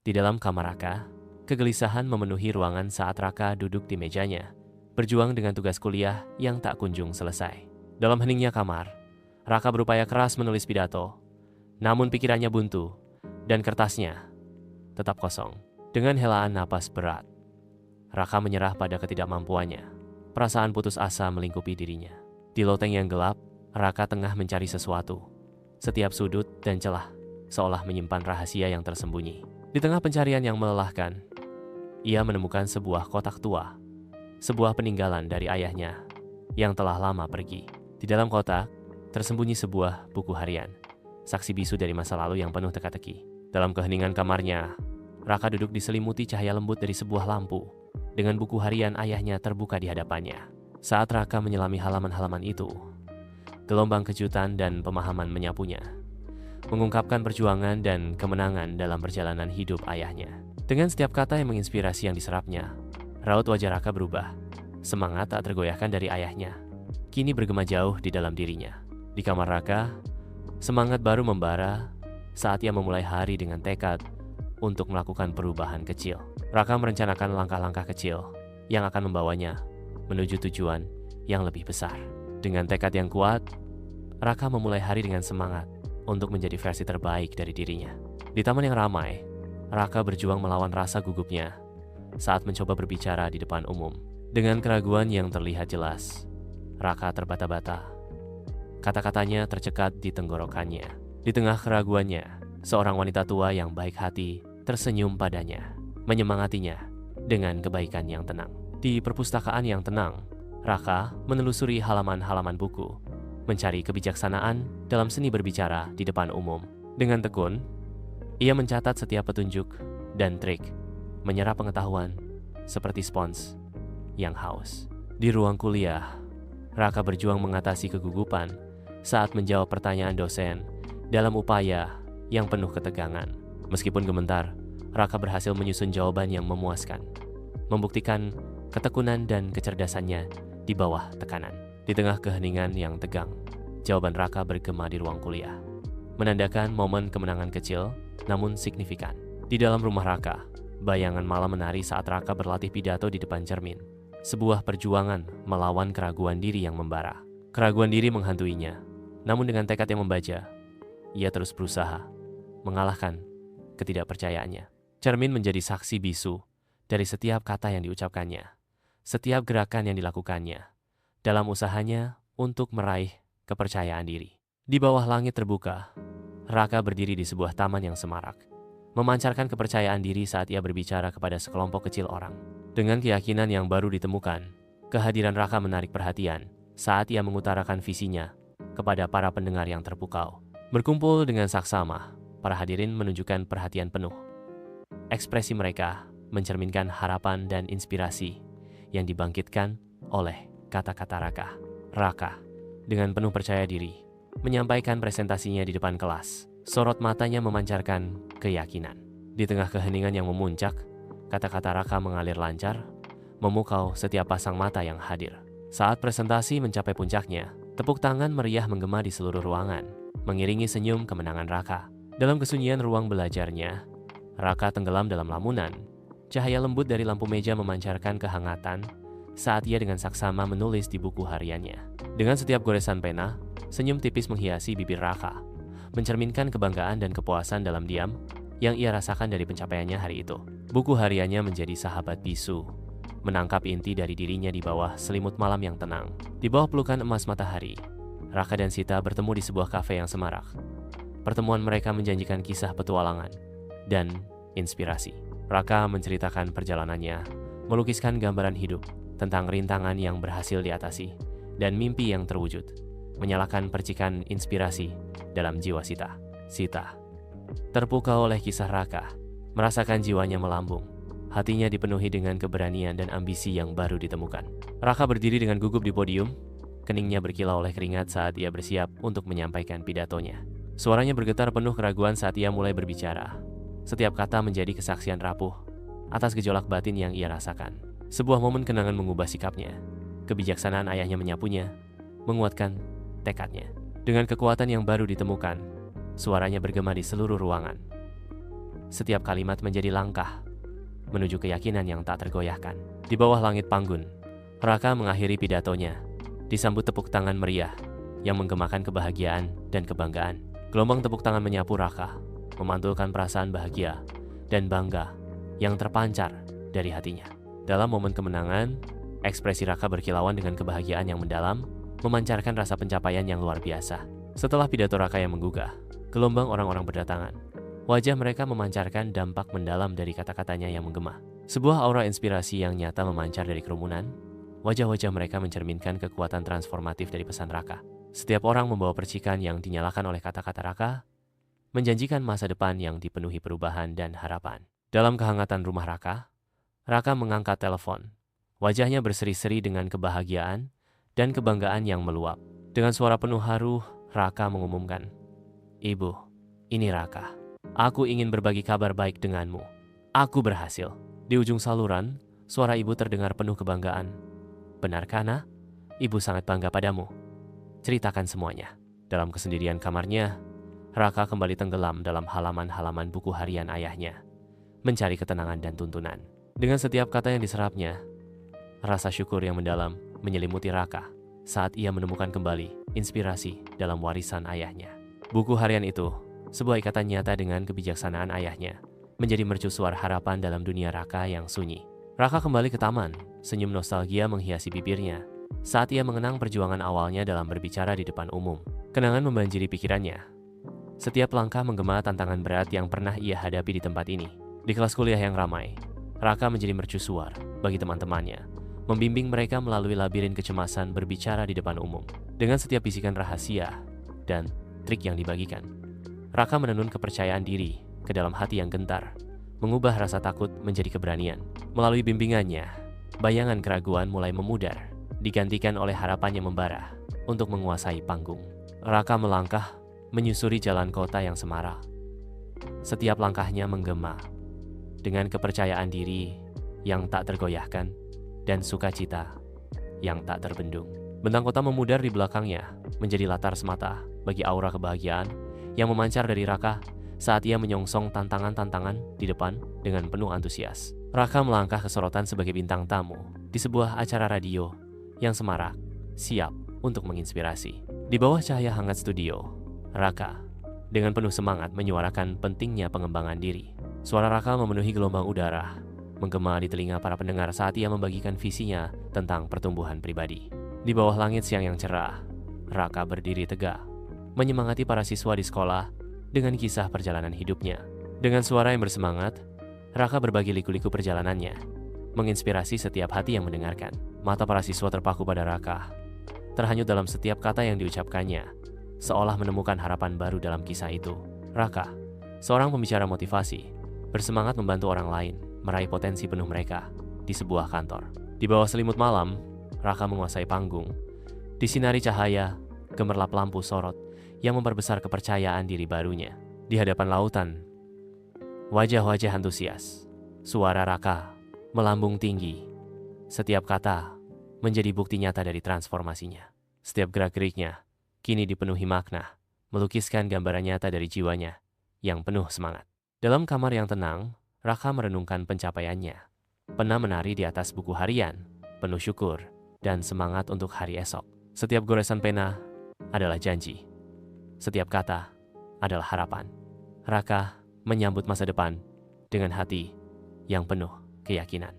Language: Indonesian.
Di dalam kamar Raka, kegelisahan memenuhi ruangan saat Raka duduk di mejanya, berjuang dengan tugas kuliah yang tak kunjung selesai. Dalam heningnya kamar, Raka berupaya keras menulis pidato, namun pikirannya buntu dan kertasnya tetap kosong. Dengan helaan napas berat, Raka menyerah pada ketidakmampuannya. Perasaan putus asa melingkupi dirinya. Di loteng yang gelap, Raka tengah mencari sesuatu. Setiap sudut dan celah seolah menyimpan rahasia yang tersembunyi. Di tengah pencarian yang melelahkan, ia menemukan sebuah kotak tua, sebuah peninggalan dari ayahnya yang telah lama pergi. Di dalam kotak, tersembunyi sebuah buku harian, saksi bisu dari masa lalu yang penuh teka-teki. Dalam keheningan kamarnya, Raka duduk diselimuti cahaya lembut dari sebuah lampu, dengan buku harian ayahnya terbuka di hadapannya. Saat Raka menyelami halaman-halaman itu, gelombang kejutan dan pemahaman menyapunya, mengungkapkan perjuangan dan kemenangan dalam perjalanan hidup ayahnya. Dengan setiap kata yang menginspirasi yang diserapnya, raut wajah Raka berubah. Semangat tak tergoyahkan dari ayahnya kini bergema jauh di dalam dirinya. Di kamar Raka, semangat baru membara saat ia memulai hari dengan tekad untuk melakukan perubahan kecil. Raka merencanakan langkah-langkah kecil yang akan membawanya menuju tujuan yang lebih besar. Dengan tekad yang kuat, Raka memulai hari dengan semangat untuk menjadi versi terbaik dari dirinya. Di taman yang ramai, Raka berjuang melawan rasa gugupnya saat mencoba berbicara di depan umum. Dengan keraguan yang terlihat jelas, Raka terbata-bata. Kata-katanya tercekat di tenggorokannya. Di tengah keraguannya, seorang wanita tua yang baik hati tersenyum padanya, menyemangatinya dengan kebaikan yang tenang. Di perpustakaan yang tenang, Raka menelusuri halaman-halaman buku, mencari kebijaksanaan dalam seni berbicara di depan umum. Dengan tekun, ia mencatat setiap petunjuk dan trik, menyerap pengetahuan seperti spons yang haus. Di ruang kuliah, Raka berjuang mengatasi kegugupan saat menjawab pertanyaan dosen dalam upaya yang penuh ketegangan. Meskipun gemetar, Raka berhasil menyusun jawaban yang memuaskan, membuktikan ketekunan dan kecerdasannya di bawah tekanan. Di tengah keheningan yang tegang, jawaban Raka bergema di ruang kuliah, menandakan momen kemenangan kecil namun signifikan. Di dalam rumah Raka, bayangan malam menari saat Raka berlatih pidato di depan cermin. Sebuah perjuangan melawan keraguan diri yang membara. Keraguan diri menghantuinya, namun dengan tekad yang membaja, ia terus berusaha mengalahkan ketidakpercayaannya. Cermin menjadi saksi bisu dari setiap kata yang diucapkannya, setiap gerakan yang dilakukannya dalam usahanya untuk meraih kepercayaan diri. Di bawah langit terbuka, Raka berdiri di sebuah taman yang semarak, memancarkan kepercayaan diri saat ia berbicara kepada sekelompok kecil orang. Dengan keyakinan yang baru ditemukan, kehadiran Raka menarik perhatian saat ia mengutarakan visinya kepada para pendengar yang terpukau. Berkumpul dengan saksama, para hadirin menunjukkan perhatian penuh. Ekspresi mereka mencerminkan harapan dan inspirasi yang dibangkitkan oleh kata-kata Raka. Raka, dengan penuh percaya diri, menyampaikan presentasinya di depan kelas. Sorot matanya memancarkan keyakinan. Di tengah keheningan yang memuncak, kata-kata Raka mengalir lancar, memukau setiap pasang mata yang hadir. Saat presentasi mencapai puncaknya, tepuk tangan meriah menggema di seluruh ruangan, mengiringi senyum kemenangan Raka. Dalam kesunyian ruang belajarnya, Raka tenggelam dalam lamunan. Cahaya lembut dari lampu meja memancarkan kehangatan saat ia dengan saksama menulis di buku hariannya. Dengan setiap goresan pena, senyum tipis menghiasi bibir Raka, mencerminkan kebanggaan dan kepuasan dalam diam yang ia rasakan dari pencapaiannya hari itu. Buku hariannya menjadi sahabat bisu, menangkap inti dari dirinya di bawah selimut malam yang tenang. Di bawah pelukan emas matahari, Raka dan Sita bertemu di sebuah kafe yang semarak. Pertemuan mereka menjanjikan kisah petualangan dan inspirasi. Raka menceritakan perjalanannya, melukiskan gambaran hidup tentang rintangan yang berhasil diatasi dan mimpi yang terwujud, menyalakan percikan inspirasi dalam jiwa Sita. Sita terpukau oleh kisah Raka, merasakan jiwanya melambung. Hatinya dipenuhi dengan keberanian dan ambisi yang baru ditemukan. Raka berdiri dengan gugup di podium, keningnya berkilau oleh keringat saat ia bersiap untuk menyampaikan pidatonya. Suaranya bergetar penuh keraguan saat ia mulai berbicara. Setiap kata menjadi kesaksian rapuh atas gejolak batin yang ia rasakan. Sebuah momen kenangan mengubah sikapnya. Kebijaksanaan ayahnya menyapunya, menguatkan tekadnya. Dengan kekuatan yang baru ditemukan, suaranya bergema di seluruh ruangan. setiap kalimat menjadi langkah menuju keyakinan yang tak tergoyahkan. Di bawah langit Panggun, Raka mengakhiri pidatonya, disambut tepuk tangan meriah yang menggemakan kebahagiaan dan kebanggaan. Gelombang tepuk tangan menyapu Raka, memantulkan perasaan bahagia dan bangga yang terpancar dari hatinya. Dalam momen kemenangan, ekspresi Raka berkilauan dengan kebahagiaan yang mendalam, memancarkan rasa pencapaian yang luar biasa. Setelah pidato Raka yang menggugah, gelombang orang-orang berdatangan. Wajah mereka memancarkan dampak mendalam dari kata-katanya yang menggema. Sebuah aura inspirasi yang nyata memancar dari kerumunan. Wajah-wajah mereka mencerminkan kekuatan transformatif dari pesan Raka. Setiap orang membawa percikan yang dinyalakan oleh kata-kata Raka, menjanjikan masa depan yang dipenuhi perubahan dan harapan. Dalam kehangatan rumah Raka, Raka mengangkat telepon. Wajahnya berseri-seri dengan kebahagiaan dan kebanggaan yang meluap. Dengan suara penuh haru, Raka mengumumkan, "Ibu, ini Raka. Aku ingin berbagi kabar baik denganmu. Aku berhasil." Di ujung saluran, suara ibu terdengar penuh kebanggaan. "Benarkah, Nak? Ibu sangat bangga padamu. Ceritakan semuanya." Dalam kesendirian kamarnya, Raka kembali tenggelam dalam halaman-halaman buku harian ayahnya, mencari ketenangan dan tuntunan. Dengan setiap kata yang diserapnya, rasa syukur yang mendalam menyelimuti Raka saat ia menemukan kembali inspirasi dalam warisan ayahnya. Buku harian itu, sebuah ikatan nyata dengan kebijaksanaan ayahnya, menjadi mercusuar harapan dalam dunia Raka yang sunyi. Raka kembali ke taman, senyum nostalgia menghiasi bibirnya saat ia mengenang perjuangan awalnya dalam berbicara di depan umum. Kenangan membanjiri pikirannya. Setiap langkah menggema tantangan berat yang pernah ia hadapi di tempat ini. Di kelas kuliah yang ramai, Raka menjadi mercusuar bagi teman-temannya, membimbing mereka melalui labirin kecemasan berbicara di depan umum. Dengan setiap bisikan rahasia dan trik yang dibagikan, Raka menenun kepercayaan diri ke dalam hati yang gentar, mengubah rasa takut menjadi keberanian. Melalui bimbingannya, bayangan keraguan mulai memudar, digantikan oleh harapan yang membara untuk menguasai panggung. Raka melangkah, menyusuri jalan kota yang semarak. Setiap langkahnya menggema dengan kepercayaan diri yang tak tergoyahkan dan sukacita yang tak terbendung. Bentang kota memudar di belakangnya, menjadi latar semata bagi aura kebahagiaan yang memancar dari Raka saat ia menyongsong tantangan-tantangan di depan dengan penuh antusias. Raka melangkah ke sorotan sebagai bintang tamu di sebuah acara radio yang semarak, siap untuk menginspirasi. Di bawah cahaya hangat studio, Raka dengan penuh semangat menyuarakan pentingnya pengembangan diri. Suara Raka memenuhi gelombang udara, menggema di telinga para pendengar saat ia membagikan visinya tentang pertumbuhan pribadi. Di bawah langit siang yang cerah, Raka berdiri tegak, menyemangati para siswa di sekolah dengan kisah perjalanan hidupnya. Dengan suara yang bersemangat, Raka berbagi liku-liku perjalanannya, menginspirasi setiap hati yang mendengarkan. Mata para siswa terpaku pada Raka, terhanyut dalam setiap kata yang diucapkannya, seolah menemukan harapan baru dalam kisah itu. Raka, seorang pembicara motivasi, bersemangat membantu orang lain meraih potensi penuh mereka di sebuah kantor. Di bawah selimut malam, Raka menguasai panggung, disinari cahaya, gemerlap lampu sorot yang memperbesar kepercayaan diri barunya. Di hadapan lautan, wajah-wajah antusias, suara Raka melambung tinggi. Setiap kata menjadi bukti nyata dari transformasinya. Setiap gerak-geriknya kini dipenuhi makna, melukiskan gambaran nyata dari jiwanya yang penuh semangat. Dalam kamar yang tenang, Raka merenungkan pencapaiannya. Pena menari di atas buku harian, penuh syukur dan semangat untuk hari esok. Setiap goresan pena adalah janji. Setiap kata adalah harapan. Raka menyambut masa depan dengan hati yang penuh keyakinan.